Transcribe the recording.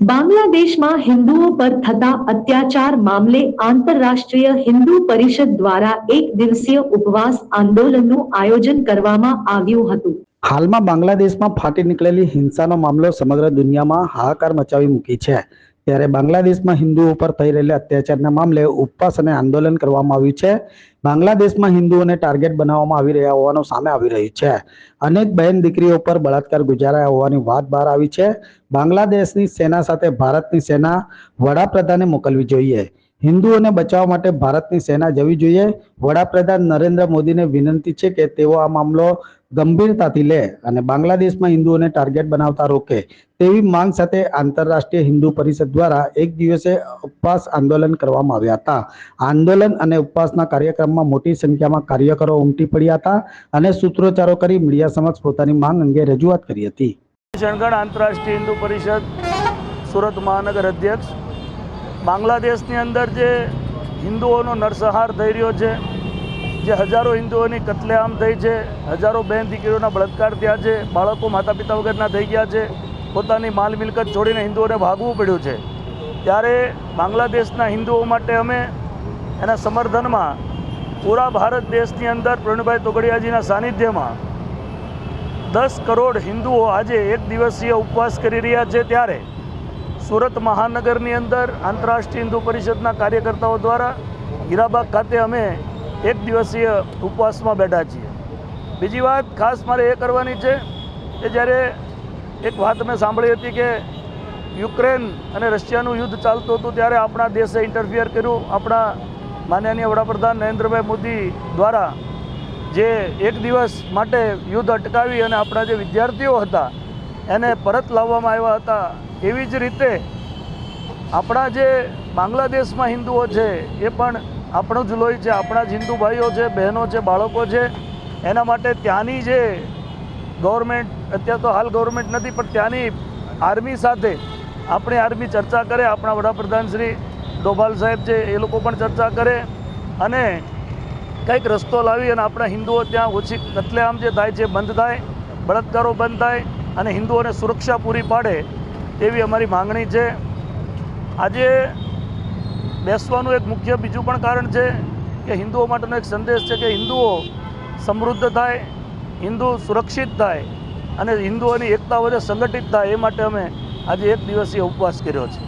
બાંગ્લાદેશમાં હિન્દુઓ પર થતા અત્યાચાર મામલે આંતરરાષ્ટ્રીય હિન્દુ પરિષદ દ્વારા એક દિવસીય ઉપવાસ આંદોલનનું આયોજન કરવામાં આવ્યું હતું। હાલમાં બાંગ્લાદેશમાં ફાટી નીકળેલી હિંસાનો મામલો સમગ્ર દુનિયામાં હાહાકાર મચાવી મૂકી છે। ત્યારે બાંગ્લાદેશમાં હિન્દુઓ પર થઈ રહેલા અત્યાચારના મામલે ઉપવાસ અને આંદોલન કરવામાં આવ્યું છે। બાંગ્લાદેશમાં હિન્દુઓને ટાર્ગેટ બનાવવામાં આવી રહ્યા હોવાનું સામે આવી રહ્યું છે। અનેક બહેન દીકરીઓ પર બળાત્કાર ગુજારાયા હોવાની વાત બહાર આવી છે। બાંગ્લાદેશની સેના સાથે ભારતની સેના વડાપ્રધાને મોકલવી જોઈએ। હિન્દુઓને બચાવવા માટે ભારતની સેના જવી જોઈએ। વડાપ્રધાન નરેન્દ્ર મોદીને વિનંતી છે કે તેઓ આ મામલો ગંભીરતાથી લે અને બાંગ્લાદેશમાં હિન્દુઓને ટાર્ગેટ બનાવતા રોકે તેવી માંગ સાથે આંતરરાષ્ટ્રીય હિન્દુ પરિષદ દ્વારા એક દિવસે ઉપવાસ આંદોલન કરવામાં આવ્યા હતા। આંદોલન અને ઉપવાસના કાર્યક્રમમાં મોટી સંખ્યામાં કાર્યકરો ઉમટી પડ્યા હતા અને સૂત્રોચ્ચારો કરી મીડિયા સમક્ષ પોતાની માંગ અંગે રજૂઆત કરી હતી। શણગણ આંતરરાષ્ટ્રીય હિન્દુ પરિષદ સુરત મહાનગર અધ્યક્ષ, બાંગ્લાદેશની અંદર જે હિન્દુઓનો નરસંહાર થઈ રહ્યો છે, જે હજારો હિન્દુઓની કત્લેઆમ થઈ છે, હજારો બહેન દીકરીઓના બળાત્કાર થયા છે, બાળકો માતા પિતા વગરના થઈ ગયા છે, પોતાની માલ મિલકત છોડીને હિન્દુઓને ભાગવું પડ્યું છે। ત્યારે બાંગ્લાદેશના હિન્દુઓ માટે અમે એના સમર્થનમાં પૂરા ભારત દેશની અંદર પ્રવીણભાઈ તોગડિયાજીના સાનિધ્યમાં 10 કરોડ હિન્દુઓ આજે એક દિવસીય ઉપવાસ કરી રહ્યા છે। ત્યારે સુરત મહાનગરની અંદર આંતરરાષ્ટ્રીય હિન્દુ પરિષદના કાર્યકર્તાઓ દ્વારા હીરાબાગ ખાતે અમે એક દિવસીય ઉપવાસમાં બેઠા છીએ। બીજી વાત ખાસ મારે એ કરવાની છે કે જ્યારે એક વાત મેં સાંભળી હતી કે યુક્રેન અને રશિયાનું યુદ્ધ ચાલતું હતું ત્યારે આપણા દેશે ઇન્ટરફિયર કર્યું। આપણા માનનીય વડાપ્રધાન નરેન્દ્રભાઈ મોદી દ્વારા જે એક દિવસ માટે યુદ્ધ અટકાવી અને આપણા જે વિદ્યાર્થીઓ હતા એને પરત લાવવામાં આવ્યા હતા। એવી જ રીતે આપણા જે બાંગ્લાદેશમાં હિન્દુઓ છે એ પણ આપણું જ લોહી છે, આપણા જ હિન્દુ ભાઈઓ છે, બહેનો છે, બાળકો છે। એના માટે ત્યાંની જે ગવર્મેન્ટ, અત્યારે તો હાલ ગવર્મેન્ટ નથી પણ ત્યાંની આર્મી સાથે આપણી આર્મી ચર્ચા કરે, આપણા વડાપ્રધાન શ્રી ડોભાલ સાહેબ છે એ લોકો પણ ચર્ચા કરે અને કંઈક રસ્તો લાવી અને આપણા હિન્દુઓ ત્યાં ઓછી કત્લેઆમ જે થાય છે બંધ થાય, બળાત્કારો બંધ થાય અને હિન્દુઓને સુરક્ષા પૂરી પાડે તેવી અમારી માંગણી છે। આજે બેસવાનું એક મુખ્ય બીજું પણ કારણ છે કે હિન્દુઓ માટેનો એક સંદેશ છે કે હિન્દુઓ સમૃદ્ધ થાય, હિન્દુ સુરક્ષિત થાય અને હિન્દુઓની એકતા વધે, સંગઠિત થાય, એ માટે અમે આજે એક દિવસીય ઉપવાસ કર્યો છે।